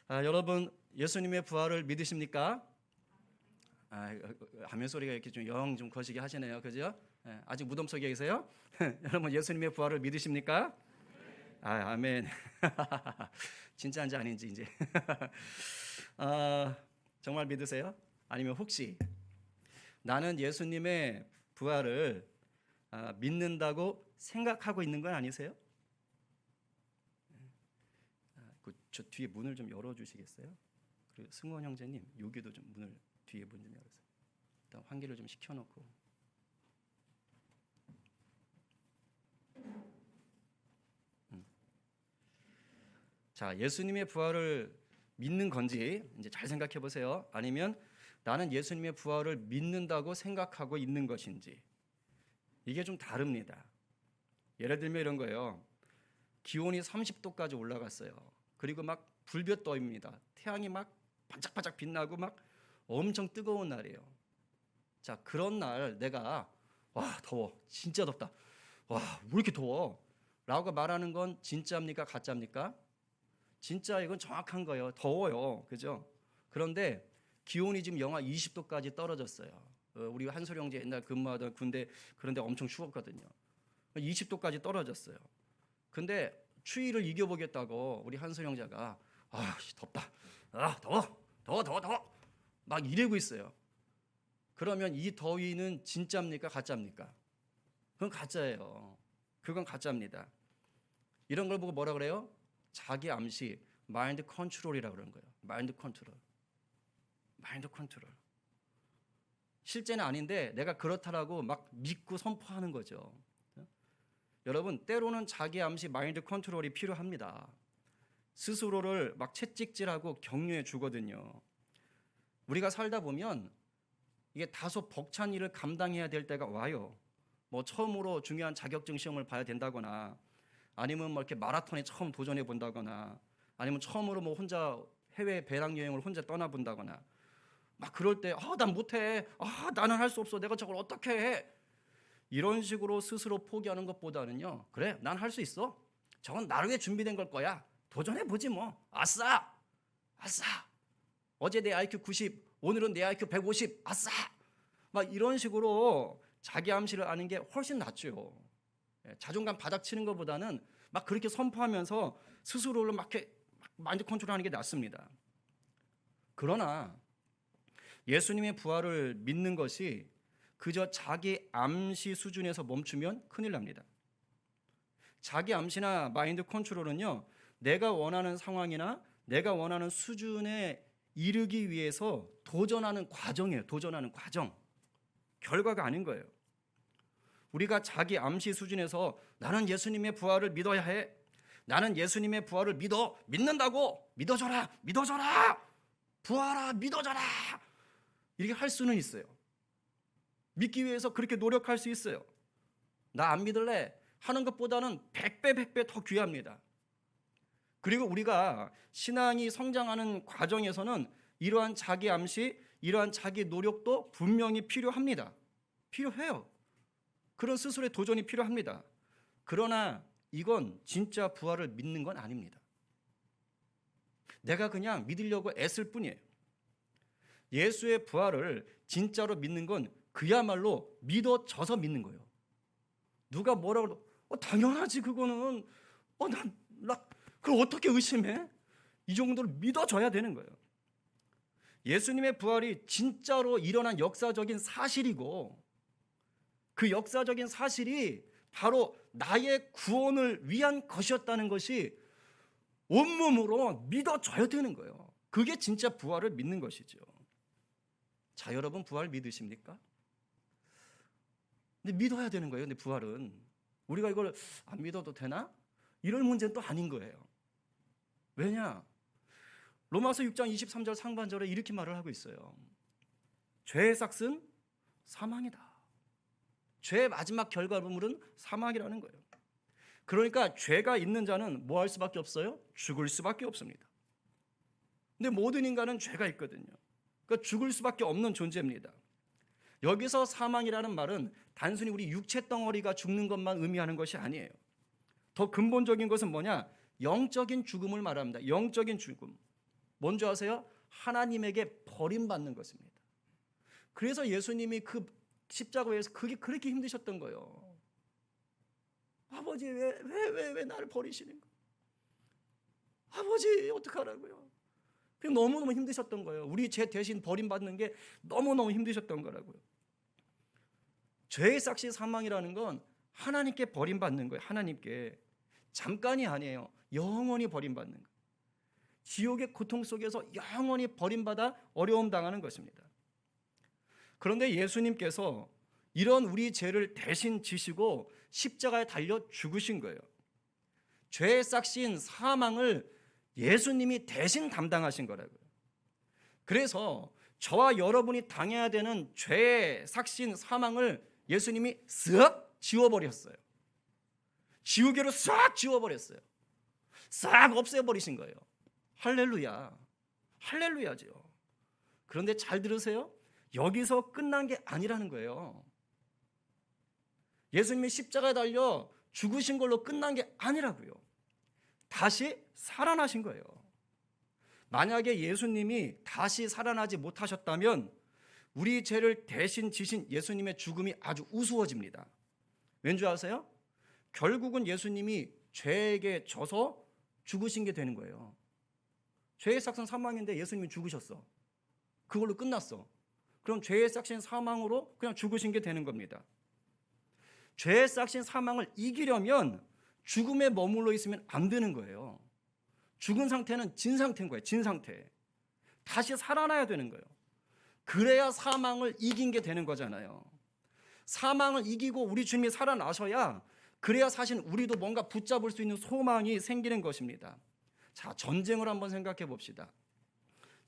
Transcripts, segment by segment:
여러분 예수님의 부활을 믿으십니까? 아멘 소리가 이렇게 좀 영 좀 거시기 하시네요, 그죠? 아직 무덤 속에 계세요? 여러분 예수님의 부활을 믿으십니까? 아멘. 진짜인지 아닌지 이제 정말 믿으세요? 아니면 혹시 나는 예수님의 부활을 믿는다고 생각하고 있는 건 아니세요? 저 뒤에 문을 좀 열어주시겠어요? 그리고 승원 형제님 여기도 좀 문을 뒤에 문 좀 열어주세요. 일단 환기를 좀 시켜놓고. 자, 예수님의 부활을 믿는 건지 이제 잘 생각해 보세요. 아니면 나는 예수님의 부활을 믿는다고 생각하고 있는 것인지, 이게 좀 다릅니다. 예를 들면 이런 거예요. 기온이 30도까지 올라갔어요. 그리고 막 불볕 떠입니다. 태양이 막 반짝반짝 빛나고 막 엄청 뜨거운 날이에요. 자, 그런 날 내가 와 더워, 진짜 덥다, 와 왜 이렇게 더워 라고 말하는 건 진짜입니까 가짜입니까? 진짜, 이건 정확한 거예요. 더워요, 그죠? 그런데 기온이 지금 영하 20도까지 떨어졌어요. 우리 한솔 형제 옛날 근무하던 군대 그런데 엄청 추웠거든요. 20도까지 떨어졌어요. 근데 추위를 이겨보겠다고 우리 한솔 형제가 덥다, 더워 막 이러고 있어요. 그러면 이 더위는 진짜입니까 가짜입니까? 그건 가짜예요. 그건 가짜입니다. 이런 걸 보고 뭐라 그래요? 자기 암시, 마인드 컨트롤이라고 그러는 거예요. 마인드 컨트롤. 실제는 아닌데 내가 그렇다라고 막 믿고 선포하는 거죠. 여러분, 때로는 자기 암시, 마인드 컨트롤이 필요합니다. 스스로를 막 채찍질하고 격려해 주거든요. 우리가 살다 보면 이게 다소 벅찬 일을 감당해야 될 때가 와요. 뭐 처음으로 중요한 자격증 시험을 봐야 된다거나, 아니면 뭐 이렇게 마라톤에 처음 도전해 본다거나, 아니면 처음으로 뭐 혼자 해외 배낭여행을 혼자 떠나 본다거나, 막 그럴 때 난 못해, 나는 할 수 없어, 내가 저걸 어떻게 해, 이런 식으로 스스로 포기하는 것보다는요, 그래 난 할 수 있어, 저건 나를 위해 준비된 걸 거야, 도전해 보지 뭐, 아싸 어제 내 IQ 90, 오늘은 내 IQ 150, 아싸, 막 이런 식으로 자기 암시를 아는 게 훨씬 낫죠. 자존감 바닥 치는 것보다는 막 그렇게 선포하면서 스스로를 막 이렇게 마인드 컨트롤하는 게 낫습니다. 그러나 예수님의 부활을 믿는 것이 그저 자기 암시 수준에서 멈추면 큰일 납니다. 자기 암시나 마인드 컨트롤은요, 내가 원하는 상황이나 내가 원하는 수준에 이르기 위해서 도전하는 과정이에요. 도전하는 과정. 결과가 아닌 거예요. 우리가 자기 암시 수준에서 나는 예수님의 부활을 믿어야 해, 나는 예수님의 부활을 믿는다고, 믿어줘라, 부활아, 믿어줘라, 이렇게 할 수는 있어요. 믿기 위해서 그렇게 노력할 수 있어요. 나 안 믿을래 하는 것보다는 100배 더 귀합니다. 그리고 우리가 신앙이 성장하는 과정에서는 이러한 자기 암시, 이러한 자기 노력도 분명히 필요합니다. 필요해요. 그런 스스로의 도전이 필요합니다. 그러나 이건 진짜 부활을 믿는 건 아닙니다. 내가 그냥 믿으려고 애쓸 뿐이에요. 예수의 부활을 진짜로 믿는 건 그야말로 믿어져서 믿는 거예요. 누가 뭐라고 해도 당연하지, 그거는 나 그걸 어떻게 의심해? 이 정도로 믿어져야 되는 거예요. 예수님의 부활이 진짜로 일어난 역사적인 사실이고, 그 역사적인 사실이 바로 나의 구원을 위한 것이었다는 것이 온몸으로 믿어져야 되는 거예요. 그게 진짜 부활을 믿는 것이죠. 자, 여러분 부활 믿으십니까? 근데 믿어야 되는 거예요. 근데 부활은 우리가 이걸 안 믿어도 되나? 이런 문제는 또 아닌 거예요. 왜냐? 로마서 6장 23절 상반절에 이렇게 말을 하고 있어요. 죄의 삭은 사망이다. 죄의 마지막 결과물은 사망이라는 거예요. 그러니까 죄가 있는 자는 뭐 할 수밖에 없어요? 죽을 수밖에 없습니다. 근데 모든 인간은 죄가 있거든요. 그러니까 죽을 수밖에 없는 존재입니다. 여기서 사망이라는 말은 단순히 우리 육체 덩어리가 죽는 것만 의미하는 것이 아니에요. 더 근본적인 것은 뭐냐? 영적인 죽음을 말합니다. 영적인 죽음. 뭔지 아세요? 하나님에게 버림받는 것입니다. 그래서 예수님이 그 십자가에서 그게 그렇게 힘드셨던 거예요. 아버지 왜 나를 버리시는 거예요? 아버지 어떡하라고요? 너무너무 힘드셨던 거예요. 우리 죄 대신 버림받는 게 너무너무 힘드셨던 거라고요. 죄의 삭시 사망이라는 건 하나님께 버림받는 거예요. 하나님께. 잠깐이 아니에요. 영원히 버림받는 거예요. 지옥의 고통 속에서 영원히 버림받아 어려움 당하는 것입니다. 그런데 예수님께서 이런 우리 죄를 대신 지시고 십자가에 달려 죽으신 거예요. 죄의 삭시인 사망을 예수님이 대신 담당하신 거라고요. 그래서 저와 여러분이 당해야 되는 죄의 삭시인 사망을 예수님이 쓱 지워버렸어요. 지우개로 싹 지워버렸어요. 싹 없애버리신 거예요. 할렐루야. 할렐루야죠. 그런데 잘 들으세요. 여기서 끝난 게 아니라는 거예요. 예수님이 십자가에 달려 죽으신 걸로 끝난 게 아니라고요. 다시 살아나신 거예요. 만약에 예수님이 다시 살아나지 못하셨다면 우리 죄를 대신 지신 예수님의 죽음이 아주 우스워집니다. 왠지 아세요? 결국은 예수님이 죄에게 져서 죽으신 게 되는 거예요. 죄의 삭신 사망인데 예수님이 죽으셨어. 그걸로 끝났어. 그럼 죄의 삭신 사망으로 그냥 죽으신 게 되는 겁니다. 죄의 삭신 사망을 이기려면 죽음에 머물러 있으면 안 되는 거예요. 죽은 상태는 진 상태인 거예요. 진 상태. 다시 살아나야 되는 거예요. 그래야 사망을 이긴 게 되는 거잖아요. 사망을 이기고 우리 주님이 살아나셔야 그래야 사실 우리도 뭔가 붙잡을 수 있는 소망이 생기는 것입니다. 자, 전쟁을 한번 생각해 봅시다.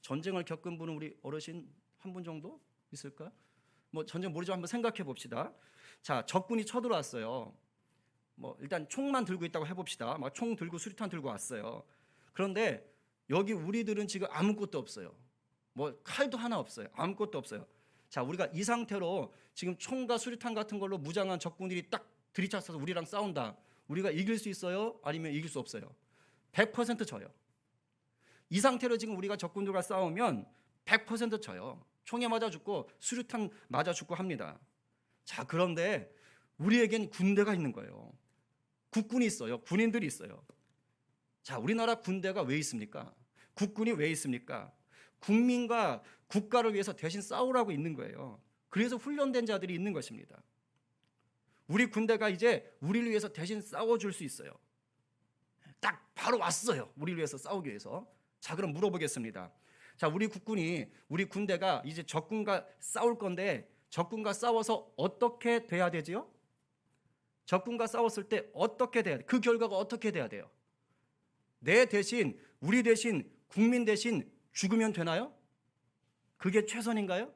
전쟁을 겪은 분은 우리 어르신 한 분 정도 있을까? 전쟁 모르지만 한번 생각해 봅시다. 자, 적군이 쳐들어왔어요. 일단 총만 들고 있다고 해봅시다. 총 들고 수류탄 들고 왔어요. 그런데 여기 우리들은 지금 아무것도 없어요. 칼도 하나 없어요. 아무것도 없어요. 자, 우리가 이 상태로 지금 총과 수류탄 같은 걸로 무장한 적군들이 딱 들이쳤어서 우리랑 싸운다. 우리가 이길 수 있어요? 아니면 이길 수 없어요? 100% 져요. 이 상태로 지금 우리가 적군들과 싸우면 100% 져요. 총에 맞아 죽고 수류탄 맞아 죽고 합니다. 자, 그런데 우리에겐 군대가 있는 거예요. 국군이 있어요. 군인들이 있어요. 자, 우리나라 군대가 왜 있습니까? 국군이 왜 있습니까? 국민과 국가를 위해서 대신 싸우라고 있는 거예요. 그래서 훈련된 자들이 있는 것입니다. 우리 군대가 이제 우리를 위해서 대신 싸워줄 수 있어요. 딱 바로 왔어요. 우리를 위해서 싸우기 위해서. 자, 그럼 물어보겠습니다. 자, 우리 군대가 이제 적군과 싸울 건데 적군과 싸워서 어떻게 돼야 되지요? 적군과 싸웠을 때 어떻게 돼야 돼? 그 결과가 어떻게 돼야 돼요? 내 대신, 우리 대신, 국민 대신 죽으면 되나요? 그게 최선인가요?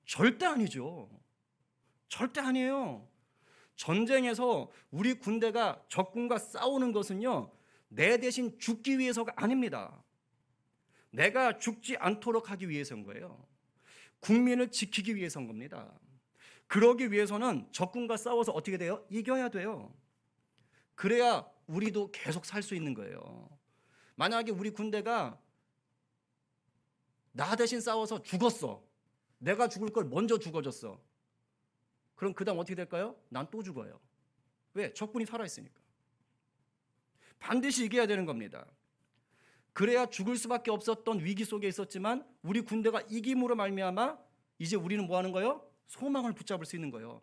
절대 아니죠. 절대 아니에요. 전쟁에서 우리 군대가 적군과 싸우는 것은요, 내 대신 죽기 위해서가 아닙니다. 내가 죽지 않도록 하기 위해서인 거예요. 국민을 지키기 위해서인 겁니다. 그러기 위해서는 적군과 싸워서 어떻게 돼요? 이겨야 돼요. 그래야 우리도 계속 살 수 있는 거예요. 만약에 우리 군대가 나 대신 싸워서 죽었어. 내가 죽을 걸 먼저 죽어줬어. 그럼 그 다음 어떻게 될까요? 난 또 죽어요. 왜? 적군이 살아있으니까. 반드시 이겨야 되는 겁니다. 그래야 죽을 수밖에 없었던 위기 속에 있었지만 우리 군대가 이김으로 말미암아 이제 우리는 뭐 하는 거예요? 소망을 붙잡을 수 있는 거예요.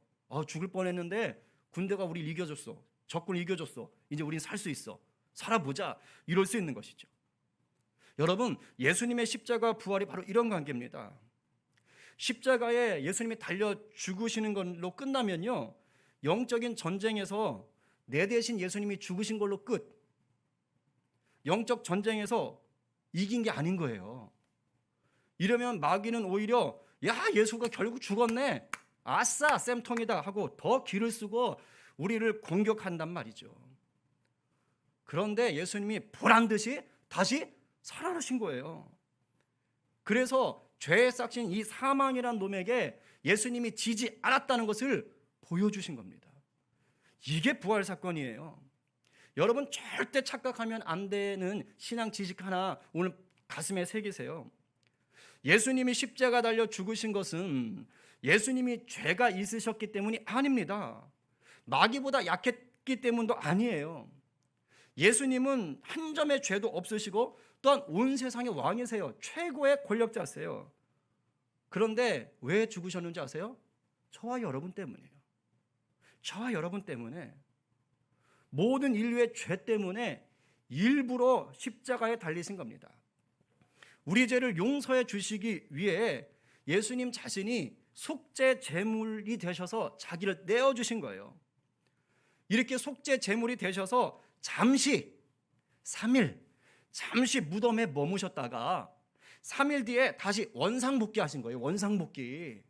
죽을 뻔했는데 군대가 우리를 이겨줬어. 적군을 이겨줬어. 이제 우리는 살 수 있어. 살아보자. 이럴 수 있는 것이죠. 여러분, 예수님의 십자가 부활이 바로 이런 관계입니다. 십자가에 예수님이 달려 죽으시는 걸로 끝나면요, 영적인 전쟁에서 내 대신 예수님이 죽으신 걸로 끝. 영적 전쟁에서 이긴 게 아닌 거예요. 이러면 마귀는 오히려 야, 예수가 결국 죽었네. 아싸, 쌤통이다 하고 더 기를 쓰고 우리를 공격한단 말이죠. 그런데 예수님이 보란듯이 다시 살아나신 거예요. 그래서 죄에 싹신 이 사망이란 놈에게 예수님이 지지 않았다는 것을 보여주신 겁니다. 이게 부활 사건이에요. 여러분, 절대 착각하면 안 되는 신앙 지식 하나 오늘 가슴에 새기세요. 예수님이 십자가 달려 죽으신 것은 예수님이 죄가 있으셨기 때문이 아닙니다. 마귀보다 약했기 때문도 아니에요. 예수님은 한 점의 죄도 없으시고 또한 온 세상의 왕이세요. 최고의 권력자세요. 그런데 왜 죽으셨는지 아세요? 저와 여러분 때문이에요. 저와 여러분 때문에, 모든 인류의 죄 때문에 일부러 십자가에 달리신 겁니다. 우리 죄를 용서해 주시기 위해 예수님 자신이 속죄 제물이 되셔서 자기를 내어주신 거예요. 이렇게 속죄 제물이 되셔서 잠시 3일 잠시 무덤에 머무셨다가 3일 뒤에 다시 원상복귀 하신 거예요. 원상복귀.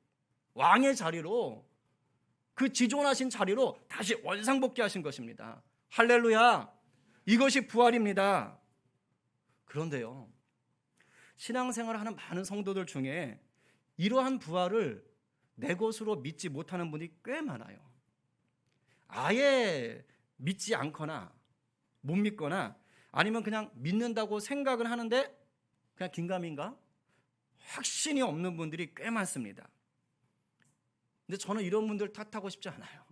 왕의 자리로, 그 지존하신 자리로 다시 원상복귀 하신 것입니다. 할렐루야. 이것이 부활입니다. 그런데요, 신앙생활을 하는 많은 성도들 중에 이러한 부활을 내 것으로 믿지 못하는 분이 꽤 많아요. 아예 믿지 않거나 못 믿거나 아니면 그냥 믿는다고 생각은 하는데 그냥 긴가민가 확신이 없는 분들이 꽤 많습니다. 근데 저는 이런 분들 탓하고 싶지 않아요.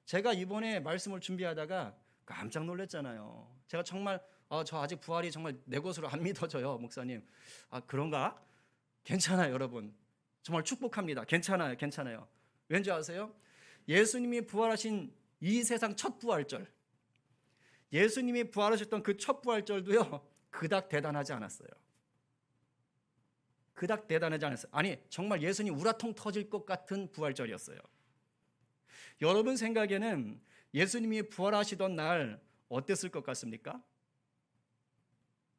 제가 이번에 말씀을 준비하다가 깜짝 놀랐잖아요. 제가 정말 저 아직 부활이 정말 내 것으로 안 믿어져요, 목사님. 그런가? 괜찮아요, 여러분. 정말 축복합니다. 괜찮아요. 왠지 아세요? 예수님이 부활하신 이 세상 첫 부활절, 예수님이 부활하셨던 그 첫 부활절도요, 그닥 대단하지 않았어요. 그닥 대단하지 않았어요. 아니, 정말 예수님 우라통 터질 것 같은 부활절이었어요. 여러분 생각에는 예수님이 부활하시던 날 어땠을 것 같습니까?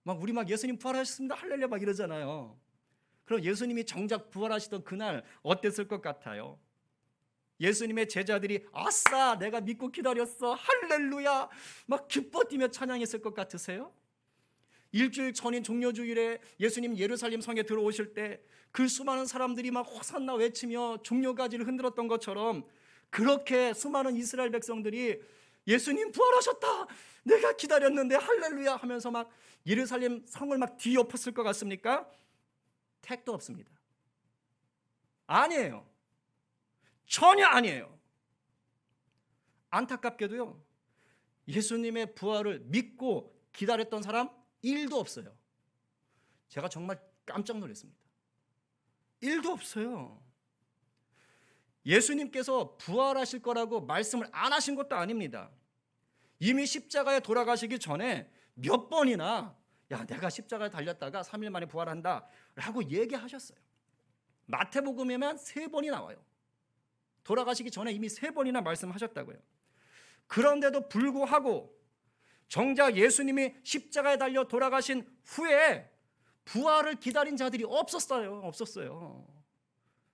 우리 예수님 부활하셨습니다, 할렐루야 막 이러잖아요. 그럼 예수님이 정작 부활하시던 그날 어땠을 것 같아요? 예수님의 제자들이 아싸, 내가 믿고 기다렸어, 할렐루야 막 기뻐 뛰며 찬양했을 것 같으세요? 일주일 전인 종려주일에 예수님 예루살렘 성에 들어오실 때 그 수많은 사람들이 막 호산나 외치며 종려가지를 흔들었던 것처럼, 그렇게 수많은 이스라엘 백성들이 예수님 부활하셨다, 내가 기다렸는데 할렐루야 하면서 막 예루살렘 성을 막 뒤엎었을 것 같습니까? 택도 없습니다. 아니에요. 전혀 아니에요. 안타깝게도요, 예수님의 부활을 믿고 기다렸던 사람 1도 없어요. 제가 정말 깜짝 놀랐습니다. 1도 없어요. 예수님께서 부활하실 거라고 말씀을 안 하신 것도 아닙니다. 이미 십자가에 돌아가시기 전에 몇 번이나 내가 십자가에 달렸다가 3일 만에 부활한다 라고 얘기하셨어요. 마태복음에만 3번이 나와요. 돌아가시기 전에 이미 3번이나 말씀하셨다고요. 그런데도 불구하고 정작 예수님이 십자가에 달려 돌아가신 후에 부활을 기다린 자들이 없었어요.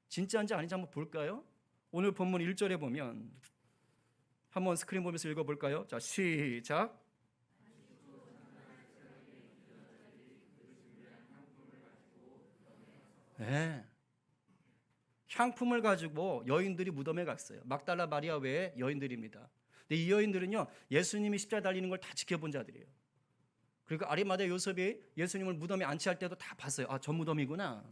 진짜인지 아닌지 한번 볼까요? 오늘 본문 1절에 보면, 한번 스크린 보면서 읽어볼까요? 자, 시작. 네. 향품을 가지고 여인들이 무덤에 갔어요. 막달라 마리아 외에 여인들입니다. 근데 이 여인들은요, 예수님이 십자가에 달리는 걸 다 지켜본 자들이에요. 그리고 아리마대 요셉이 예수님을 무덤에 안치할 때도 다 봤어요. 저 무덤이구나.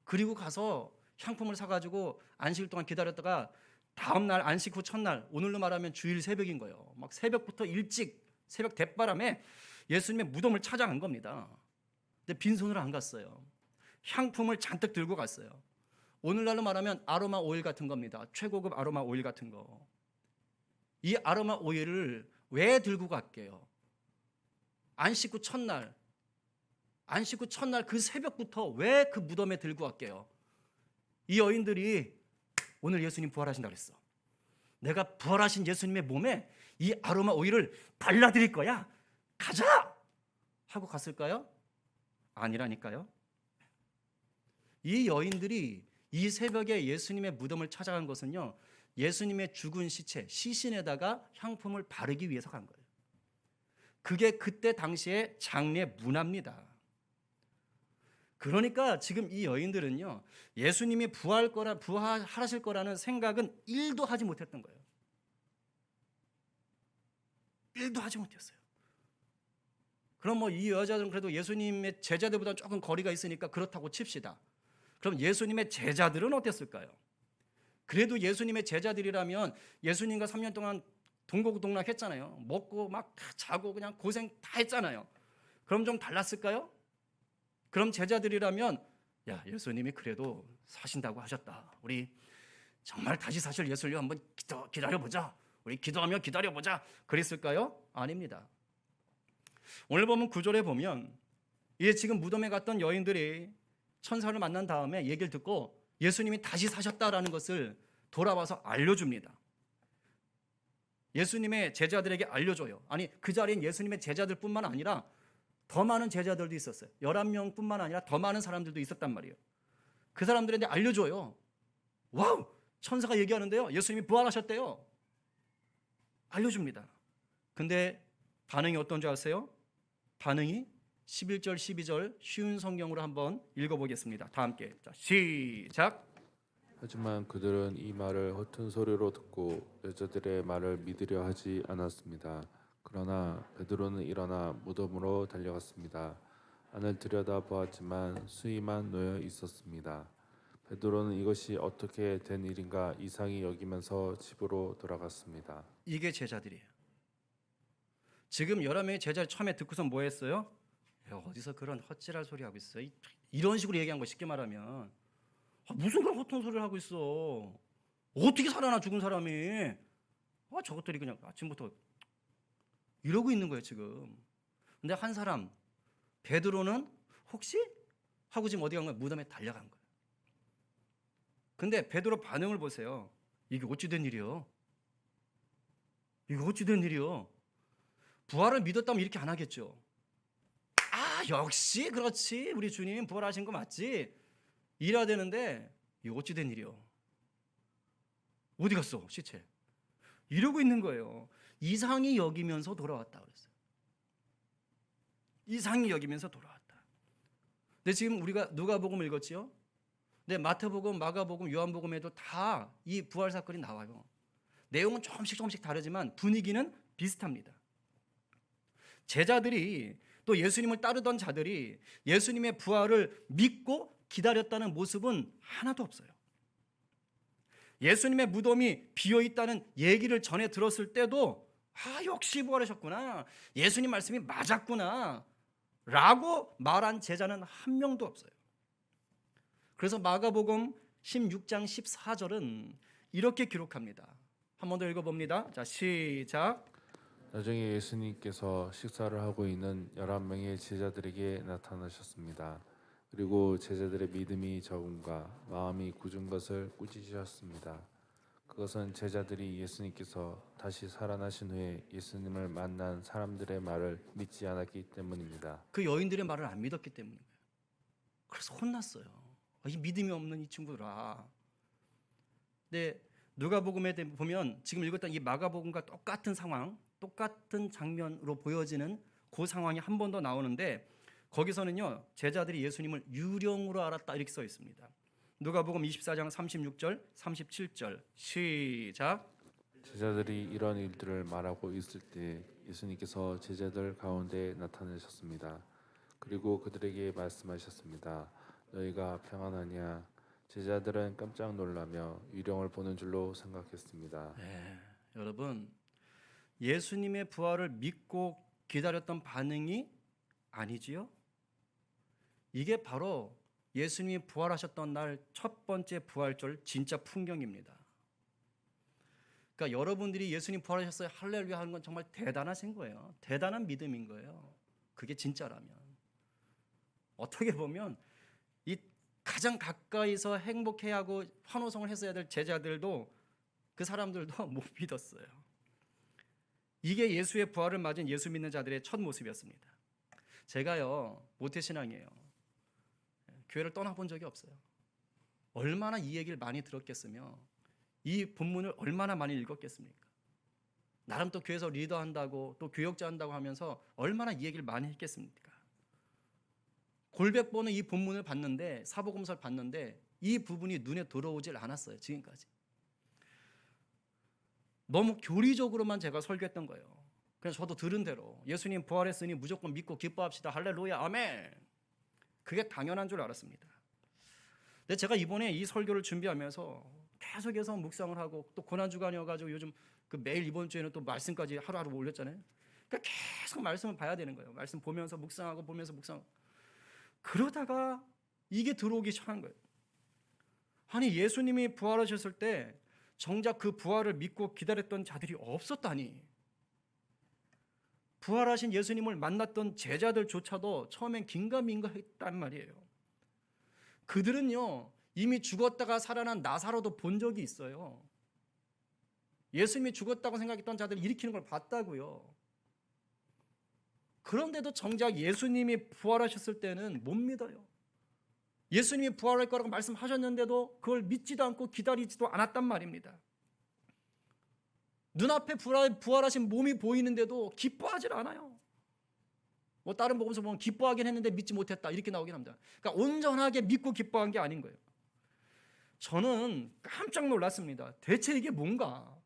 그리고 가서 향품을 사가지고 안식일 동안 기다렸다가 다음날 안식 후 첫날, 오늘로 말하면 주일 새벽인 거예요. 막 새벽부터 일찍, 새벽 대바람에 예수님의 무덤을 찾아간 겁니다. 근데 빈손으로 안 갔어요. 향품을 잔뜩 들고 갔어요. 오늘날로 말하면 아로마 오일 같은 겁니다. 최고급 아로마 오일 같은 거. 이 아로마 오일을 왜 들고 갈게요? 안식 후 첫날 그 새벽부터 왜 그 무덤에 들고 갈게요? 이 여인들이 오늘 예수님 부활하신다 그랬어. 내가 부활하신 예수님의 몸에 이 아로마 오일을 발라드릴 거야. 가자! 하고 갔을까요? 아니라니까요. 이 여인들이 이 새벽에 예수님의 무덤을 찾아간 것은요, 예수님의 죽은 시체, 시신에다가 향품을 바르기 위해서 간 거예요. 그게 그때 당시의 장례 문화입니다. 그러니까 지금 이 여인들은요, 예수님이 부활하실 거라는 생각은 1도 하지 못했던 거예요. 1도 하지 못했어요. 그럼 뭐 이 여자들은 그래도 예수님의 제자들보다 조금 거리가 있으니까 그렇다고 칩시다. 그럼 예수님의 제자들은 어땠을까요? 그래도 예수님의 제자들이라면 예수님과 3년 동안 동고동락 했잖아요. 먹고 막 자고 그냥 고생 다 했잖아요. 그럼 좀 달랐을까요? 그럼 제자들이라면 야, 예수님이 그래도 사신다고 하셨다. 우리 정말 다시 사실 예수를 한번 기다려보자. 우리 기도하며 기다려보자. 그랬을까요? 아닙니다. 오늘 보면 9절에 보면 이게 지금 무덤에 갔던 여인들이 천사를 만난 다음에 얘기를 듣고 예수님이 다시 사셨다라는 것을 돌아와서 알려줍니다. 예수님의 제자들에게 알려줘요. 아니 그 자리엔 예수님의 제자들뿐만 아니라 더 많은 제자들도 있었어요. 11명뿐만 아니라 더 많은 사람들도 있었단 말이에요. 그 사람들한테 알려줘요. 와우! 천사가 얘기하는데요. 예수님이 부활하셨대요. 알려줍니다. 근데 반응이 어떤 줄 아세요? 반응이 11절, 12절 쉬운 성경으로 한번 읽어보겠습니다. 다 함께. 자, 시작. 하지만 그들은 이 말을 허튼 소리로 듣고 여자들의 말을 믿으려 하지 않았습니다. 그러나 베드로는 일어나 무덤으로 달려갔습니다. 안을 들여다보았지만 수의만 놓여 있었습니다. 베드로는 이것이 어떻게 된 일인가 이상히 여기면서 집으로 돌아갔습니다. 이게 제자들이에요. 지금 11명의 제자를 처음에 듣고서 뭐 했어요? 야, 어디서 그런 헛질할 소리 하고 있어? 이런 식으로 얘기한 거 쉽게 말하면 무슨 그런 허튼 소리를 하고 있어? 어떻게 살아나 죽은 사람이? 저것들이 그냥 아침부터 이러고 있는 거예요 지금. 근데 한 사람 베드로는 혹시 하고 지금 어디 간 거야? 무덤에 달려간 거예요. 근데 베드로 반응을 보세요. 이게 어찌 된 일이요? 이거 어찌 된 일이요? 부활을 믿었다면 이렇게 안 하겠죠. 역시 그렇지. 우리 주님 부활하신 거 맞지? 이래야 되는데 이거 어찌 된 일이요? 어디 갔어 시체? 이러고 있는 거예요. 이상히 여기면서 돌아왔다 그랬어요. 이상히 여기면서 돌아왔다. 근데 지금 우리가 누가복음 읽었지요? 근데 마태복음, 마가복음, 요한복음에도 다 이 부활 사건이 나와요. 내용은 조금씩 다르지만 분위기는 비슷합니다. 제자들이 또 예수님을 따르던 자들이 예수님의 부활을 믿고 기다렸다는 모습은 하나도 없어요. 예수님의 무덤이 비어 있다는 얘기를 전해 들었을 때도 역시 부활하셨구나. 예수님 말씀이 맞았구나. 라고 말한 제자는 한 명도 없어요. 그래서 마가복음 16장 14절은 이렇게 기록합니다. 한 번 더 읽어봅니다. 자, 시작. 나중에 예수님께서 식사를 하고 있는 11명의 제자들에게 나타나셨습니다. 그리고 제자들의 믿음이 적음과 마음이 굳은 것을 꾸짖으셨습니다. 그것은 제자들이 예수님께서 다시 살아나신 후에 예수님을 만난 사람들의 말을 믿지 않았기 때문입니다. 그 여인들의 말을 안 믿었기 때문인 거예요. 그래서 혼났어요. 이 믿음이 없는 이 친구들아. 근데 누가복음에 보면 지금 읽었던 이 마가복음과 똑같은 상황, 똑같은 장면으로 보여지는 그 상황이 한 번 더 나오는데 거기서는요 제자들이 예수님을 유령으로 알았다 이렇게 써 있습니다. 누가복음 24장 36절, 37절 시작. 제자들이 이런 일들을 말하고 있을 때 예수님께서 제자들 가운데 나타나셨습니다. 그리고 그들에게 말씀하셨습니다. 너희가 평안하냐? 제자들은 깜짝 놀라며 유령을 보는 줄로 생각했습니다. 여러분 예수님의 부활을 믿고 기다렸던 반응이 아니지요? 이게 바로 예수님이 부활하셨던 날 첫 번째 부활절 진짜 풍경입니다. 그러니까 여러분들이 예수님 부활하셨어요 할렐루야 하는 건 정말 대단하신 거예요. 대단한 믿음인 거예요. 그게 진짜라면. 어떻게 보면 이 가장 가까이서 행복해야 하고 환호성을 했어야 될 제자들도 그 사람들도 못 믿었어요. 이게 예수의 부활을 맞은 예수 믿는 자들의 첫 모습이었습니다. 제가요 모태신앙이에요. 교회를 떠나본 적이 없어요. 얼마나 이 얘기를 많이 들었겠으며 이 본문을 얼마나 많이 읽었겠습니까? 나름 또 교회에서 리더한다고 또 교역자 한다고 하면서 얼마나 이 얘기를 많이 했겠습니까? 골백 번은 이 본문을 봤는데 사복음서를 봤는데 이 부분이 눈에 들어오질 않았어요. 지금까지. 너무 교리적으로만 제가 설교했던 거예요. 그냥 저도 들은 대로 예수님 부활했으니 무조건 믿고 기뻐합시다. 할렐루야, 아멘. 그게 당연한 줄 알았습니다. 근데 제가 이번에 이 설교를 준비하면서 계속해서 묵상을 하고 또 고난주간이어가지고 요즘 그 매일 이번 주에는 또 말씀까지 하루하루 올렸잖아요. 그러니까 계속 말씀을 봐야 되는 거예요. 말씀 보면서 묵상하고 보면서 묵상하고. 그러다가 이게 들어오기 시작한 거예요. 아니, 예수님이 부활하셨을 때 정작 그 부활을 믿고 기다렸던 자들이 없었다니. 부활하신 예수님을 만났던 제자들조차도 처음엔 긴가민가했단 말이에요. 그들은요, 이미 죽었다가 살아난 나사로도 본 적이 있어요. 예수님이 죽었다고 생각했던 자들을 일으키는 걸 봤다고요. 그런데도 정작 예수님이 부활하셨을 때는 못 믿어요. 예수님이 부활할 거라고 말씀하셨는데도 그걸 믿지도 않고 기다리지도 않았단 말입니다. 눈앞에 부활하신 몸이 보이는데도 기뻐하지 않아요. 뭐 다른 복음서 보면 기뻐하긴 했는데 믿지 못했다 이렇게 나오긴 합니다. 그러니까 온전하게 믿고 기뻐한 게 아닌 거예요. 저는 깜짝 놀랐습니다. 대체 이게 뭔가?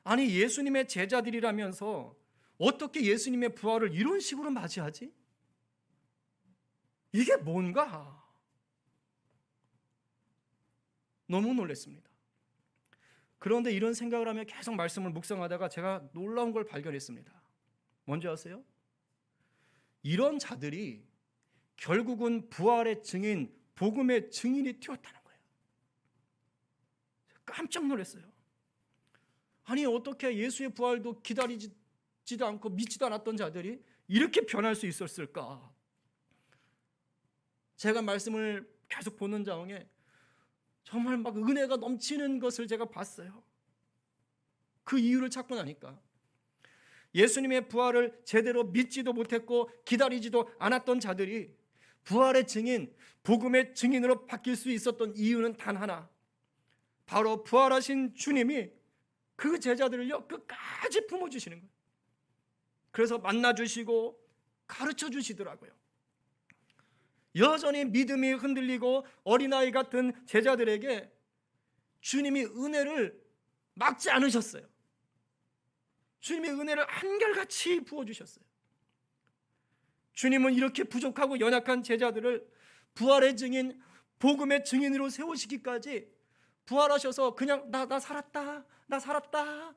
아니, 예수님의 제자들이라면서 어떻게 예수님의 부활을 이런 식으로 맞이하지? 이게 뭔가? 너무 놀랐습니다. 그런데 이런 생각을 하며 계속 말씀을 묵상하다가 제가 놀라운 걸 발견했습니다. 뭔지 아세요? 이런 자들이 결국은 부활의 증인, 복음의 증인이 되었다는 거예요. 깜짝 놀랐어요. 아니, 어떻게 예수의 부활도 기다리지도 않고 믿지도 않았던 자들이 이렇게 변할 수 있었을까? 제가 말씀을 계속 보는 자중에 정말 막 은혜가 넘치는 것을 제가 봤어요. 그 이유를 찾고 나니까 예수님의 부활을 제대로 믿지도 못했고 기다리지도 않았던 자들이 부활의 증인, 복음의 증인으로 바뀔 수 있었던 이유는 단 하나, 바로 부활하신 주님이 그 제자들을요 끝까지 품어주시는 거예요. 그래서 만나주시고 가르쳐주시더라고요. 여전히 믿음이 흔들리고 어린아이 같은 제자들에게 주님이 은혜를 막지 않으셨어요. 주님이 은혜를 한결같이 부어주셨어요. 주님은 이렇게 부족하고 연약한 제자들을 부활의 증인, 복음의 증인으로 세우시기까지 부활하셔서 그냥 나 살았다, 나 살았다,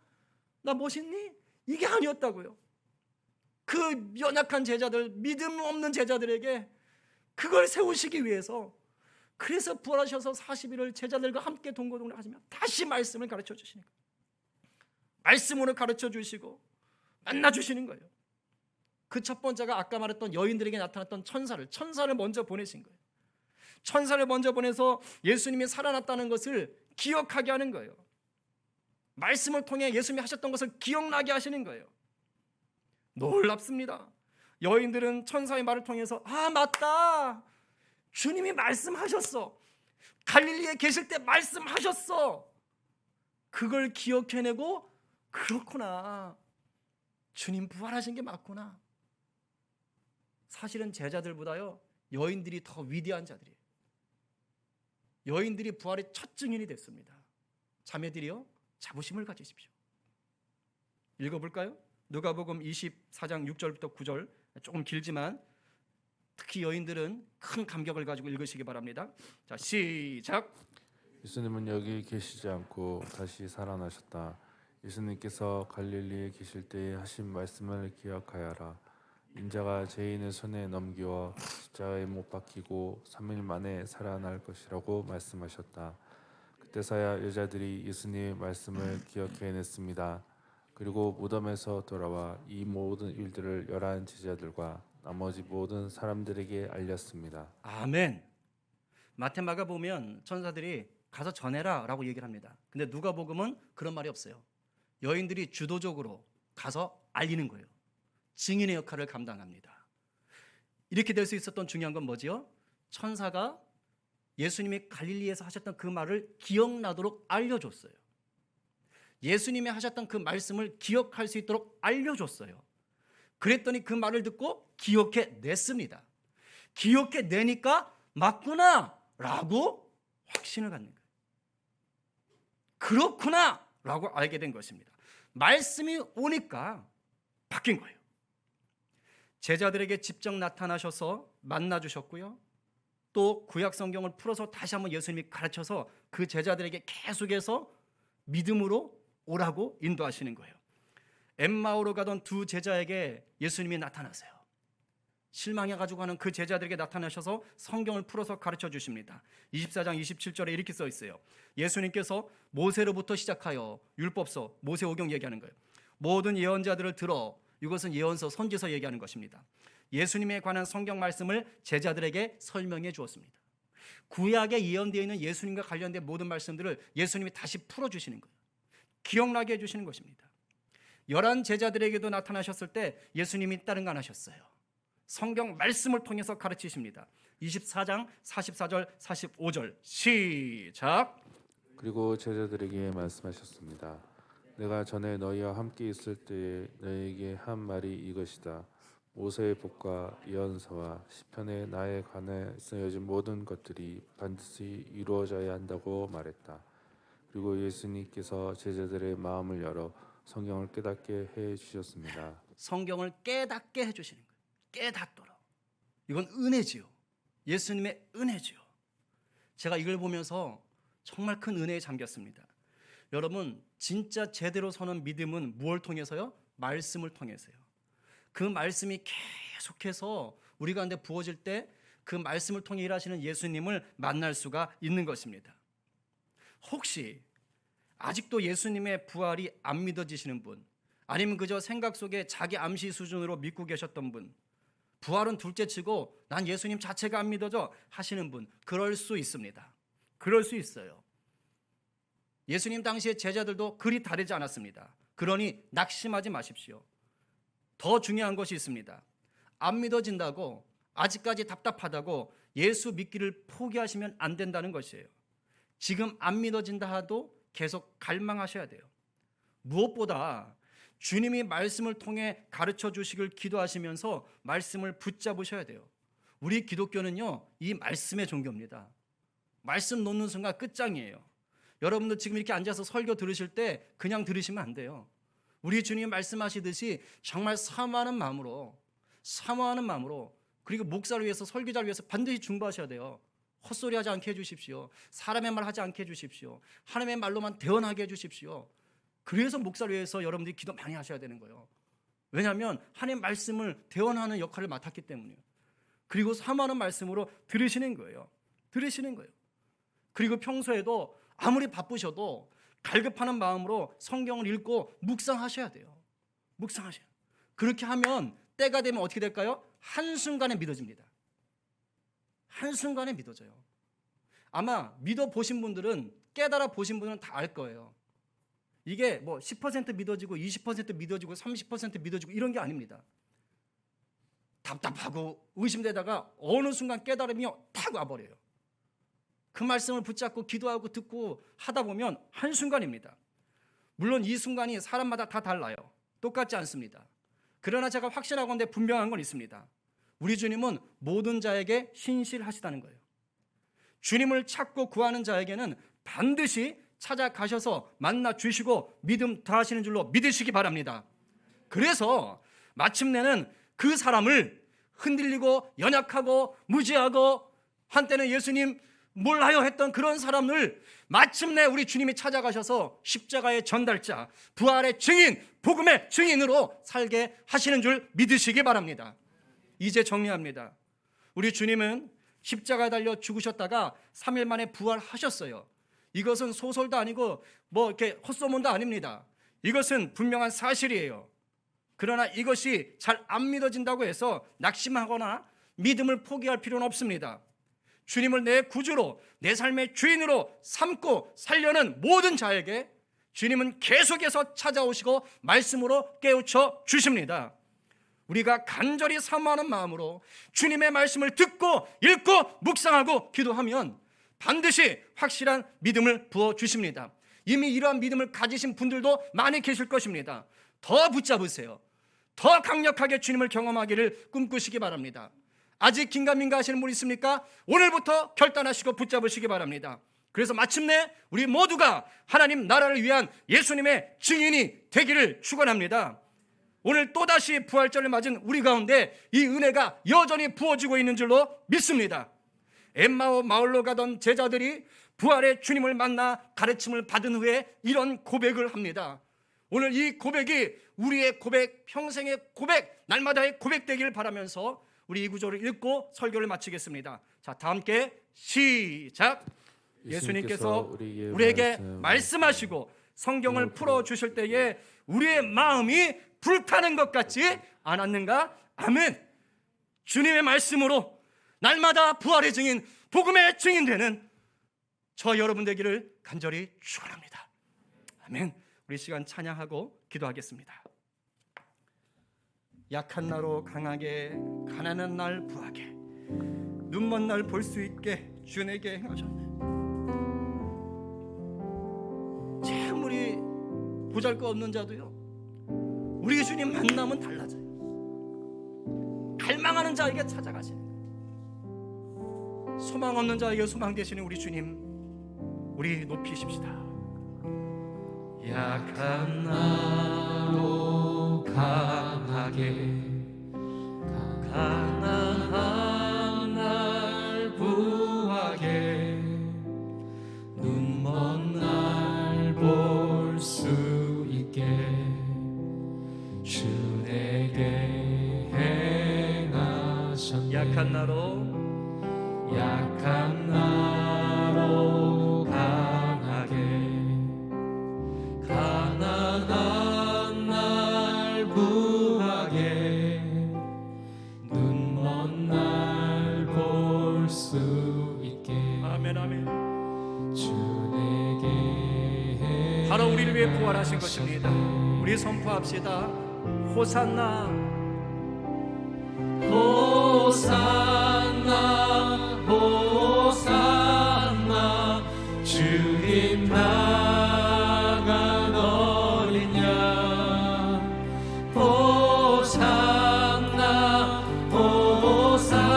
나 멋있니? 이게 아니었다고요. 그 연약한 제자들, 믿음 없는 제자들에게 그걸 세우시기 위해서, 그래서 부활하셔서 40일을 제자들과 함께 동고동락 하시며 다시 말씀을 가르쳐 주시는 거예요. 말씀으로 가르쳐 주시고 만나 주시는 거예요. 그 첫 번째가 아까 말했던 여인들에게 나타났던 천사를 먼저 보내신 거예요. 천사를 먼저 보내서 예수님이 살아났다는 것을 기억하게 하는 거예요. 말씀을 통해 예수님이 하셨던 것을 기억나게 하시는 거예요. 놀랍습니다. 여인들은 천사의 말을 통해서 아, 맞다, 주님이 말씀하셨어, 갈릴리에 계실 때 말씀하셨어, 그걸 기억해내고 그렇구나, 주님 부활하신 게 맞구나. 사실은 제자들보다요 여인들이 더 위대한 자들이에요. 여인들이 부활의 첫 증인이 됐습니다. 자매들이요 자부심을 가지십시오. 읽어볼까요? 누가복음 24장 6절부터 9절, 조금 길지만 특히 여인들은 큰 감격을 가지고 읽으시기 바랍니다. 자, 시작. 예수님은 여기 계시지 않고 다시 살아나셨다. 예수님께서 갈릴리에 계실 때에 하신 말씀을 기억하여라. 인자가 죄인의 손에 넘기워 십자가에 못 박히고 3일 만에 살아날 것이라고 말씀하셨다. 그때서야 여자들이 예수님의 말씀을 기억해냈습니다. 그리고 무덤에서 돌아와 이 모든 일들을 11 제자들과 나머지 모든 사람들에게 알렸습니다. 아멘. 마태마가 보면 천사들이 가서 전해라 라고 얘기를 합니다. 근데 누가복음은 그런 말이 없어요. 여인들이 주도적으로 가서 알리는 거예요. 증인의 역할을 감당합니다. 이렇게 될 수 있었던 중요한 건 뭐지요? 천사가 예수님이 갈릴리에서 하셨던 그 말을 기억나도록 알려줬어요. 예수님이 하셨던 그 말씀을 기억할 수 있도록 알려줬어요. 그랬더니 그 말을 듣고 기억해냈습니다. 기억해내니까 맞구나 라고 확신을 갖는 거예요. 그렇구나 라고 알게 된 것입니다. 말씀이 오니까 바뀐 거예요. 제자들에게 직접 나타나셔서 만나 주셨고요. 또 구약 성경을 풀어서 다시 한번 예수님이 가르쳐서 그 제자들에게 계속해서 믿음으로 오라고 인도하시는 거예요. 엠마오로 가던 두 제자에게 예수님이 나타나세요. 실망해가지고 하는 그 제자들에게 나타나셔서 성경을 풀어서 가르쳐 주십니다. 24장 27절에 이렇게 써 있어요. 예수님께서 모세로부터 시작하여 율법서, 모세오경 얘기하는 거예요. 모든 예언자들을 들어, 이것은 예언서, 선지서 얘기하는 것입니다. 예수님에 관한 성경 말씀을 제자들에게 설명해 주었습니다. 구약에 예언되어 있는 예수님과 관련된 모든 말씀들을 예수님이 다시 풀어주시는 거예요. 기억나게 해주시는 것입니다. 11 제자들에게도 나타나셨을 때 예수님이 다른 거 안 하셨어요. 성경 말씀을 통해서 가르치십니다. 24장 44절 45절 시작. 그리고 제자들에게 말씀하셨습니다. 내가 전에 너희와 함께 있을 때에 너희에게 한 말이 이것이다. 모세의 법과 예언서와 시편에 나에 관해 쓰여진 모든 것들이 반드시 이루어져야 한다고 말했다. 그리고 예수님께서 제자들의 마음을 열어 성경을 깨닫게 해 주셨습니다. 성경을 깨닫게 해주시는 거예요. 깨닫도록. 이건 은혜지요. 예수님의 은혜지요. 제가 이걸 보면서 정말 큰 은혜에 잠겼습니다. 여러분, 진짜 제대로 서는 믿음은 무엇을 통해서요? 말씀을 통해서요. 그 말씀이 계속해서 우리 가운데 부어질 때 그 말씀을 통해 일하시는 예수님을 만날 수가 있는 것입니다. 혹시 아직도 예수님의 부활이 안 믿어지시는 분, 아니면 그저 생각 속에 자기 암시 수준으로 믿고 계셨던 분, 부활은 둘째치고 난 예수님 자체가 안 믿어져 하시는 분, 그럴 수 있습니다. 그럴 수 있어요. 예수님 당시의 제자들도 그리 다르지 않았습니다. 그러니 낙심하지 마십시오. 더 중요한 것이 있습니다. 안 믿어진다고, 아직까지 답답하다고 예수 믿기를 포기하시면 안 된다는 것이에요. 지금 안 믿어진다 하도 계속 갈망하셔야 돼요. 무엇보다 주님이 말씀을 통해 가르쳐 주시길 기도하시면서 말씀을 붙잡으셔야 돼요. 우리 기독교는요, 이 말씀의 종교입니다. 말씀 놓는 순간 끝장이에요. 여러분들 지금 이렇게 앉아서 설교 들으실 때 그냥 들으시면 안 돼요. 우리 주님이 말씀하시듯이 정말 사모하는 마음으로, 그리고 목사를 위해서, 설교자를 위해서 반드시 중보하셔야 돼요. 헛소리 하지 않게 해주십시오. 사람의 말 하지 않게 해주십시오. 하나님의 말로만 대언하게 해주십시오. 그래서 목사를 위해서 여러분들이 기도 많이 하셔야 되는 거예요. 왜냐하면 하나님의 말씀을 대언하는 역할을 맡았기 때문이에요. 그리고 사모하는 말씀으로 들으시는 거예요. 그리고 평소에도 아무리 바쁘셔도 갈급하는 마음으로 성경을 읽고 묵상하셔야 돼요. 그렇게 하면 때가 되면 어떻게 될까요? 한순간에 믿어집니다. 한순간에 믿어져요. 아마 믿어보신 분들은, 깨달아 보신 분들은 다 알 거예요. 이게 뭐 10% 믿어지고 20% 믿어지고 30% 믿어지고 이런 게 아닙니다. 답답하고 의심되다가 어느 순간 깨달음이 탁 와버려요. 그 말씀을 붙잡고 기도하고 듣고 하다 보면 한순간입니다. 물론 이 순간이 사람마다 다 달라요. 똑같지 않습니다. 그러나 제가 확신하건대 분명한 건 있습니다. 우리 주님은 모든 자에게 신실하시다는 거예요. 주님을 찾고 구하는 자에게는 반드시 찾아가셔서 만나 주시고 믿음 더하시는 줄로 믿으시기 바랍니다. 그래서 마침내는 그 사람을 흔들리고 연약하고 무지하고 한때는 예수님 몰라요 했던 그런 사람을 마침내 우리 주님이 찾아가셔서 십자가의 전달자, 부활의 증인, 복음의 증인으로 살게 하시는 줄 믿으시기 바랍니다. 이제 정리합니다. 우리 주님은 십자가에 달려 죽으셨다가 3일 만에 부활하셨어요. 이것은 소설도 아니고 뭐 이렇게 헛소문도 아닙니다. 이것은 분명한 사실이에요. 그러나 이것이 잘 안 믿어진다고 해서 낙심하거나 믿음을 포기할 필요는 없습니다. 주님을 내 구주로, 내 삶의 주인으로 삼고 살려는 모든 자에게 주님은 계속해서 찾아오시고 말씀으로 깨우쳐 주십니다. 우리가 간절히 사모하는 마음으로 주님의 말씀을 듣고 읽고 묵상하고 기도하면 반드시 확실한 믿음을 부어주십니다. 이미 이러한 믿음을 가지신 분들도 많이 계실 것입니다. 더 붙잡으세요. 더 강력하게 주님을 경험하기를 꿈꾸시기 바랍니다. 아직 긴가민가 하시는 분 있습니까? 오늘부터 결단하시고 붙잡으시기 바랍니다. 그래서 마침내 우리 모두가 하나님 나라를 위한 예수님의 증인이 되기를 축원합니다. 오늘 또다시 부활절을 맞은 우리 가운데 이 은혜가 여전히 부어지고 있는 줄로 믿습니다. 엠마오 마을로 가던 제자들이 부활의 주님을 만나 가르침을 받은 후에 이런 고백을 합니다. 오늘 이 고백이 우리의 고백, 평생의 고백, 날마다의 고백되기를 바라면서 우리 이 구절을 읽고 설교를 마치겠습니다. 자, 다 함께 시작. 예수님께서 우리에게 말씀하시고 성경을 풀어주실 때에 우리의 마음이 불타는 것 같지 않았는가? 아멘. 주님의 말씀으로 날마다 부활의 증인, 복음의 증인되는 저 여러분 되기를 간절히 축원합니다. 아멘. 우리 시간 찬양하고 기도하겠습니다. 약한 나로 강하게, 가난한 날 부하게, 눈먼 날 볼 수 있게 주 내게 행하셨네. 참 우리 보잘것없는 자도요, 우리 주님 만나면 달라져요. 갈망하는 자에게 찾아가시는, 소망 없는 자에게 소망 되시는 우리 주님, 우리 높이십시다. 약한 나로 강하게, 가난한 날 부하게, 눈먼 날 볼 수 있게 주 내게 행하셨네. 약한 나로 강하게, 가난한 날 부하게, 눈먼 날 볼 수 있게. 아멘 아멘. 주 내게 바로 우리를 위해 부활하신 것입니다. 우리 선포합시다. 호산나 호산나 호산나 주님 나간 어린 양. 호산나 호산나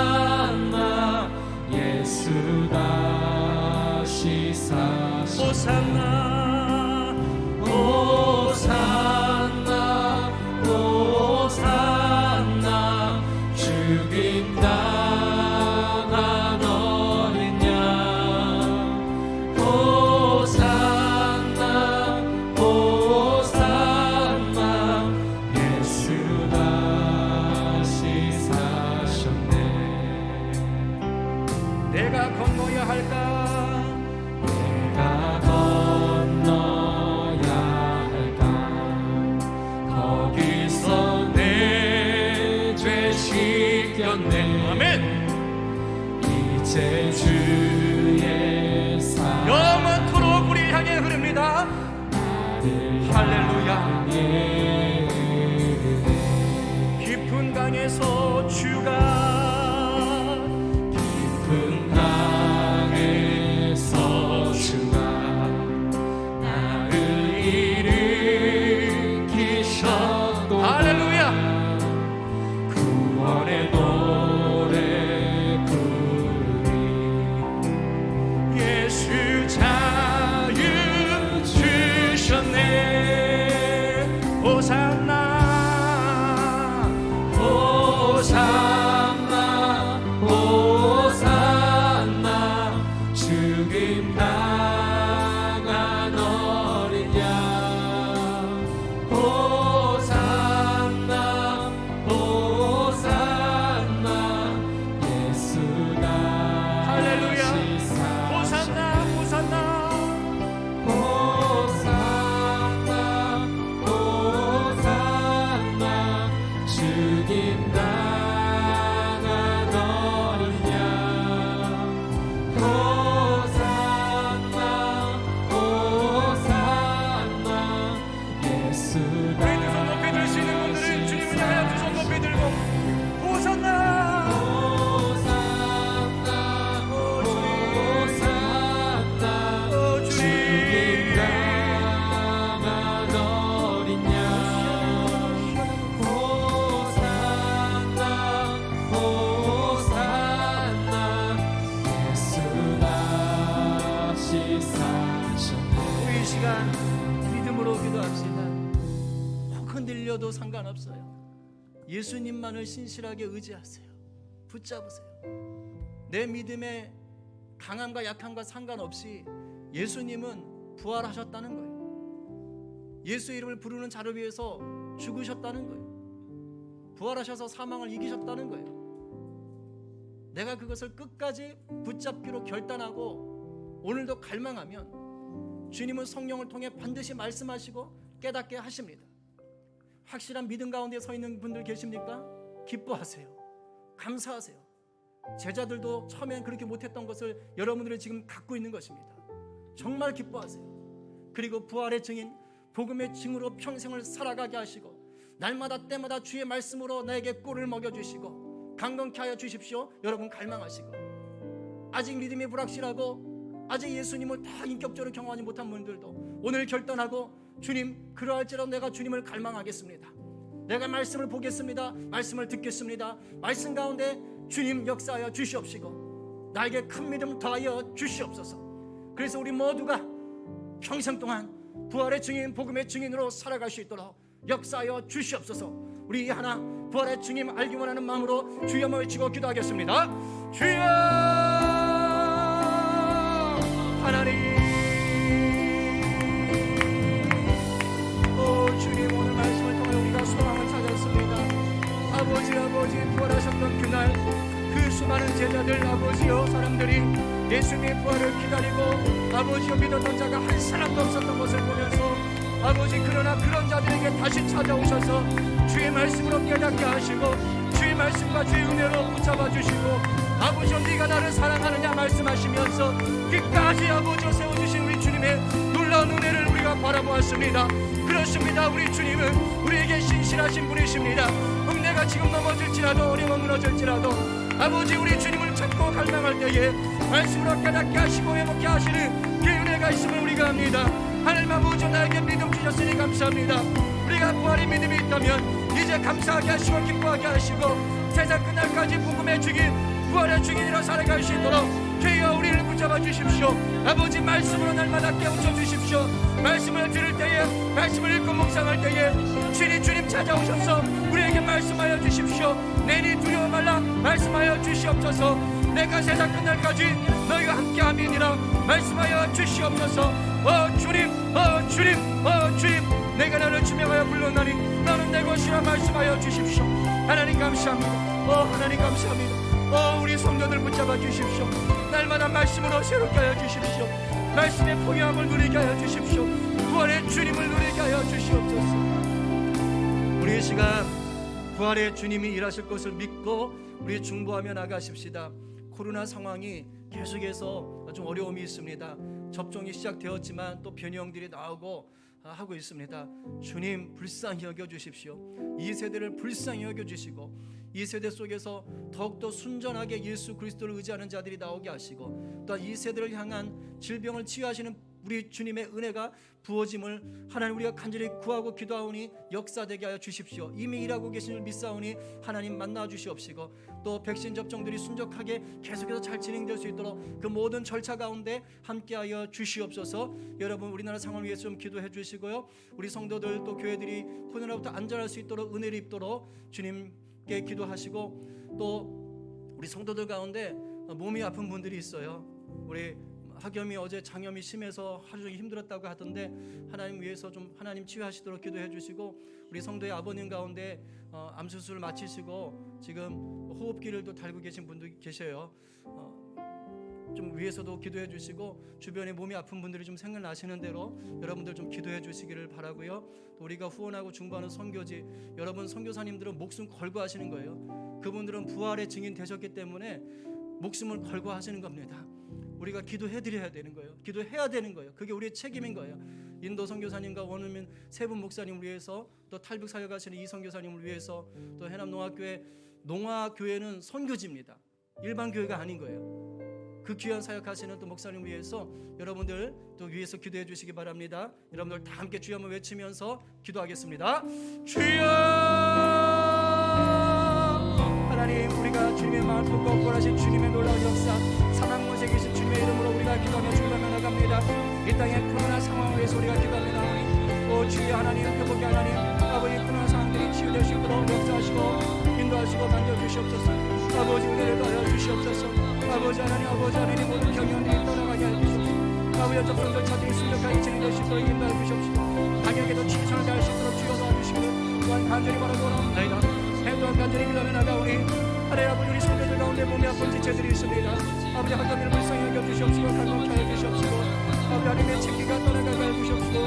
예수 다시 사시. 호산나 호산나 호산나 죽임 당한 어린 양. 호산나 호산나 예수 다시 사셨네. 내가 건너야 할까? 내가 건너야 할까? 거기서 내 죄 씻겼네. 아멘. 이제 주의 사랑을 영원토록 우리 향해 흐릅니다. 할렐루야. 향해 흐르네. 깊은 강에서 주가, 깊은 강에서 주가 나를 일으키셨고. 할렐루야. 구원의 노래 부르리. 예수 자유 주셨네. 호산나 호산나 호산나 죽임 당한 어린 양. 호산나 호산나 예수 할렐루야. 다시 호산나 호산나 호산나 호산나 죽임 당한 어린 양. 호산나 호산나 예수 우리 두 손 높이 들 수 있는 분들은 주님을 향하여 두 손 높이 들고 호산나 호산나 호산나 주님. 죽임 당한 어린 양. 호산나 예수님만을 신실하게 의지하세요. 붙잡으세요. 내 믿음의 강함과 약함과 상관없이 예수님은 부활하셨다는 거예요. 예수 이름을 부르는 자를 위해서 죽으셨다는 거예요. 부활하셔서 사망을 이기셨다는 거예요. 내가 그것을 끝까지 붙잡기로 결단하고 오늘도 갈망하면 주님은 성령을 통해 반드시 말씀하시고 깨닫게 하십니다. 확실한 믿음 가운데 서 있는 분들 계십니까? 기뻐하세요. 감사하세요. 제자들도 처음엔 그렇게 못했던 것을 여러분들은 지금 갖고 있는 것입니다. 정말 기뻐하세요. 그리고 부활의 증인, 복음의 증으로 평생을 살아가게 하시고 날마다 때마다 주의 말씀으로 나에게 꿀을 먹여주시고 강건케 하여 주십시오. 여러분 갈망하시고, 아직 믿음이 불확실하고 아직 예수님을 다 인격적으로 경험하지 못한 분들도 오늘 결단하고, 주님 그러할지라도 내가 주님을 갈망하겠습니다. 내가 말씀을 보겠습니다. 말씀을 듣겠습니다. 말씀 가운데 주님 역사하여 주시옵시고 나에게 큰 믿음 더하여 주시옵소서. 그래서 우리 모두가 평생 동안 부활의 증인, 복음의 증인으로 살아갈 수 있도록 역사하여 주시옵소서. 우리 하나 부활의 주님 알기 원하는 마음으로 주여 외치고 기도하겠습니다. 주여 하나님, 오 주님, 오늘 말씀을 통해 우리가 소망을 찾았습니다. 아버지 부활하셨던 그날 그 수많은 제자들, 아버지여 사람들이 예수님의 부활을 기다리고 아버지여 믿었던 자가 한 사람도 없었던 것을 보면서 아버지, 그러나 그런 자들에게 다시 찾아오셔서 주의 말씀으로 깨닫게 하시고 주의 말씀과 주의 은혜로 붙잡아 주시고 아버지여 네가 나를 사랑하느냐 말씀하시면서 끝까지 아버지여 세워주신 우리 주님의 놀라운 은혜를 우리가 바라보았습니다. 그렇습니다. 우리 주님은 우리에게 신실하신 분이십니다. 내가 지금 넘어질지라도 어려워 무너질지라도 아버지, 우리 주님을 찾고 갈망할 때에 말씀으로 깨닫게 하시고 회복케 하시는 그 은혜가 있음을 우리가 합니다. 하나님 아버지, 나에게 믿음 주셨으니 감사합니다. 우리가 부활의 믿음이 있다면 이제 감사하게 하시고 기뻐하게 하시고 세상 끝날까지 복음의 증인, 부활의 증인으로 살아갈 수 있도록 주여 우리를 붙잡아 주십시오. 아버지, 말씀으로 날마다 깨우쳐 주십시오. 말씀을 들을 때에, 말씀을 읽고 묵상할 때에 주님 찾아오셔서 우리에게 말씀하여 주십시오. 내니 두려워 말라 말씀하여 주시옵소서. 내가 세상 끝날까지 너희와 함께함이니라 말씀하여 주시옵소서. 주님, 내가 너를 지명하여 불렀나니 너는 내 것이라 말씀하여 주십시오. 하나님 감사합니다. 하나님 감사합니다. 우리 성도들 붙잡아 주십시오. 날마다 말씀으로 새롭게 하여 주십시오. 말씀의 풍요함을 누리게 하여 주십시오. 부활의 주님을 누리게 하여 주시옵소서. 우리 이 시간 부활의 주님이 일하실 것을 믿고 우리 중보하며 나가십시다. 코로나 상황이 계속해서 좀 어려움이 있습니다. 접종이 시작되었지만 또 변형들이 나오고 하고 있습니다. 주님 불쌍히 여겨주십시오. 이 세대를 불쌍히 여겨주시고 이 세대 속에서 더욱더 순전하게 예수 그리스도를 의지하는 자들이 나오게 하시고 또 이 세대를 향한 질병을 치유하시는 우리 주님의 은혜가 부어짐을 하나님 우리가 간절히 구하고 기도하오니 역사되게 하여 주십시오. 이미 일하고 계신 줄 믿사오니 하나님 만나 주시옵시고 또 백신 접종들이 순적하게 계속해서 잘 진행될 수 있도록 그 모든 절차 가운데 함께하여 주시옵소서. 여러분, 우리나라 상황을 위해서 좀 기도해 주시고요. 우리 성도들 또 교회들이 코로나부터 안전할 수 있도록 은혜를 입도록 주님께 기도하시고 또 우리 성도들 가운데 몸이 아픈 분들이 있어요. 우리 학염이 어제 장염이 심해서 하루 종일 힘들었다고 하던데 하나님 위해서 좀 하나님 치유하시도록 기도해 주시고 우리 성도의 아버님 가운데 암 수술을 마치시고 지금 호흡기를 또 달고 계신 분도 계셔요. 좀 위해서도 기도해 주시고 주변에 몸이 아픈 분들이 좀 생각나시는 대로 여러분들 좀 기도해 주시기를 바라고요. 또 우리가 후원하고 중보하는 선교지, 여러분 선교사님들은 목숨 걸고 하시는 거예요. 그분들은 부활의 증인 되셨기 때문에 목숨을 걸고 하시는 겁니다. 우리가 기도해드려야 되는 거예요. 기도해야 되는 거예요. 그게 우리의 책임인 거예요. 인도 선교사님과 원어민 세 분 목사님을 위해서 또 탈북 사역하시는 이 선교사님을 위해서 또 해남 농화교회는 선교지입니다. 일반 교회가 아닌 거예요. 그 귀한 사역하시는 또 목사님을 위해서 여러분들 또 위해서 기도해 주시기 바랍니다. 여러분들 다 함께 주여 한번 외치면서 기도하겠습니다. 주여! 하나님, 우리가 주님의 마음을 품고 구원하신 주님의 놀라운 역사, 사망 못에 계신 주님의 이름으로 우리가 기도하며 주님을 나갑니다. 이 땅의 코로나 상황을 위해서 우리가 기도하며 나오니 오 주여 하나님, 회복의 하나님, 아버지 코로나 상황들이 치유되 될 수 있도록 역사하시고 인도하시고 만져주시옵소서. 아버지 은혜를 더하여 주시옵소서. 아버지 하나님 모든 경영들이 떠나가게 하여 주시옵소서. 아버지 적성들 찾으니 순적하게 진행될 수 있도록 인도하여 주시옵소서. 당에게도 최선을 다할 수 있도록 주여 도와주시기를 또한 간절히 바라보옵나이다. 또한 간절히 기도하며 나가오니 하나님 아버지 우리 성도들 가운데 몸이 아픈 지체들이 있습니다. 아버지 한가미를 불쌍히 여겨 주시옵시고 간곡히 하여 주시옵시고 아버지 하나님의 책기가 떠나가게 하여 주시옵시고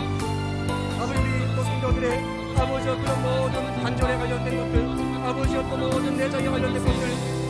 아버지 우리 또 성도들의 아버지 그런 모든 관절에 관련된 것들 아버지 또 모든 내장에 관련된 것들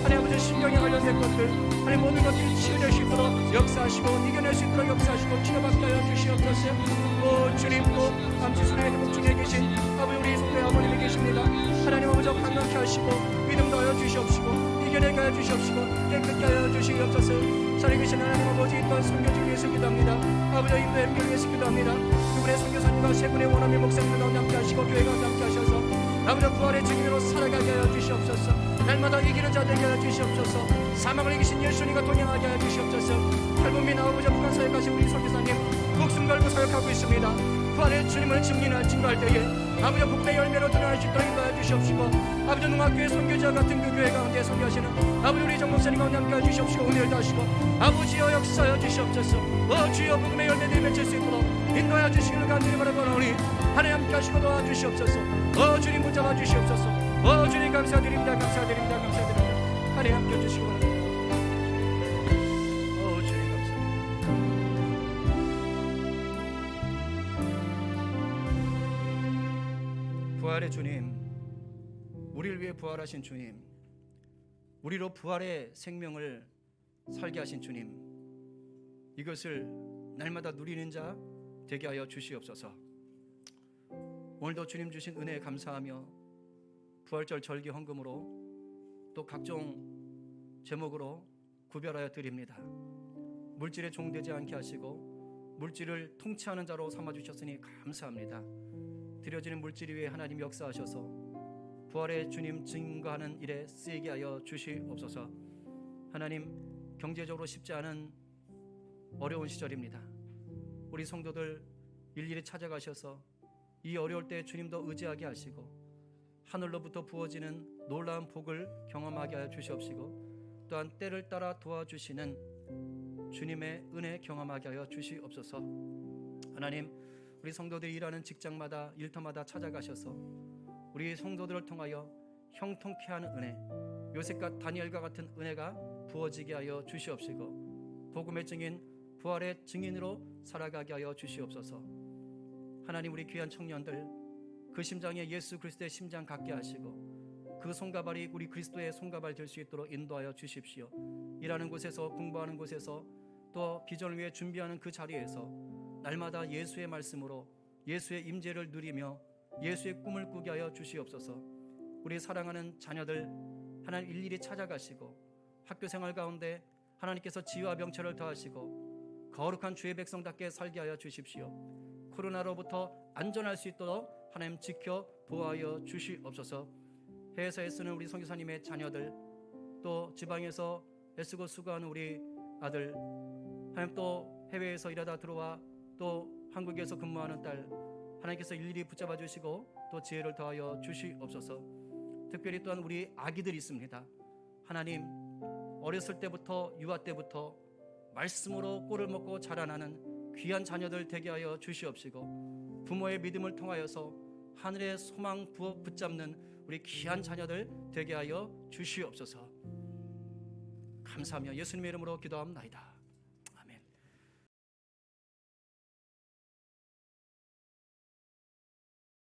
하나님 아버지 신경에 관련된 것들 하나님 모든 것들이 치유될 수 있도록 역사하시고 이겨낼 수 있도록 역사하시고 치료받게 하여 주시옵소서. 주님 또 암치순의 회복 중에 계신 아버지 우리 성도의 아버님이 계십니다. 하나님 아버지 강력히 하시고 믿음 더하여 주시옵시고 이겨내게 하여 주시옵시고 깨끗게 하여 주시옵소서. 살아계신 하나님 아버지 또한 선교지를 위해서 기도합니다. 아버지 인도의 행복을 위해서 기도합니다. 그분의 선교사님과 세 분의 원어민 목사님들과 함께 하시고 교회가 함께 하셔서 아버지 부활의 증인으로 살아가게 하여 주시옵소서. 날마다 이기는 자 되게 하여 주시옵소서. 사망을 이기신 예수님과 동행하게 하여 주시옵소서. 팔복민 아버지 북한 사역하신 우리 선교사님 목숨 걸고 사역하고 있습니다. 부활의 주님을 증거할 때에 아버지 복된 열매로 드러날 수 있도록 인도하여 주시옵시고 아버지 농학교의 선교지와 같은 그 교회 가운데 선교하시는 아버지 우리 정 목사님 가운데 함께 해주시옵시고 은혜를 다하시고 아버지여 역사하여 주시옵소서. 주여 복음의 열매들이 맺힐 수 있도록 인도하여 주시기를 간절히 바라보노니 하나님 함께 하시고 도와주시옵소서. 주님 붙잡아 주시옵소서. 주님 감사드립니다. 하나님 함께 해주시기 바랍니다. 주님 감사합니다. 부활의 주님, 우리를 위해 부활하신 주님, 우리로 부활의 생명을 살게 하신 주님, 이것을 날마다 누리는 자 되게 하여 주시옵소서. 오늘도 주님 주신 은혜에 감사하며 부활절 절기 헌금으로 또 각종 제목으로 구별하여 드립니다. 물질에 종되지 않게 하시고 물질을 통치하는 자로 삼아주셨으니 감사합니다. 드려지는 물질 위에 하나님 역사하셔서 부활의 주님 증거하는 일에 쓰이게 하여 주시옵소서. 하나님 경제적으로 쉽지 않은 어려운 시절입니다. 우리 성도들 일일이 찾아가셔서 이 어려울 때 주님도 의지하게 하시고 하늘로부터 부어지는 놀라운 복을 경험하게 하여 주시옵시고 또한 때를 따라 도와주시는 주님의 은혜 경험하게 하여 주시옵소서. 하나님 우리 성도들이 일하는 직장마다 일터마다 찾아가셔서 우리 성도들을 통하여 형통케 하는 은혜, 요셉과 다니엘과 같은 은혜가 부어지게 하여 주시옵시고 복음의 증인, 부활의 증인으로 살아가게 하여 주시옵소서. 하나님 우리 귀한 청년들 그 심장에 예수 그리스도의 심장 갖게 하시고 그 손가발이 우리 그리스도의 손가발 될 수 있도록 인도하여 주십시오. 일하는 곳에서 공부하는 곳에서 또 비전을 위해 준비하는 그 자리에서 날마다 예수의 말씀으로 예수의 임재를 누리며 예수의 꿈을 꾸게 하여 주시옵소서. 우리 사랑하는 자녀들 하나님 일일이 찾아가시고 학교 생활 가운데 하나님께서 지혜와 명철을 더하시고 거룩한 주의 백성답게 살게 하여 주십시오. 코로나로부터 안전할 수 있도록 하나님 지켜 보호하여 주시옵소서. 해외에서 애쓰는 우리 선교사님의 자녀들 또 지방에서 애쓰고 수고하는 우리 아들 하나님 또 해외에서 일하다 들어와 또 한국에서 근무하는 딸 하나님께서 일일이 붙잡아 주시고 또 지혜를 더하여 주시옵소서. 특별히 또한 우리 아기들이 있습니다. 하나님 어렸을 때부터 유아 때부터 말씀으로 꼴을 먹고 자라나는 귀한 자녀들 되게 하여 주시옵시고 부모의 믿음을 통하여서 하늘의 소망 붙잡는 우리 귀한 자녀들 되게 하여 주시옵소서. 감사하며 예수님의 이름으로 기도합니다.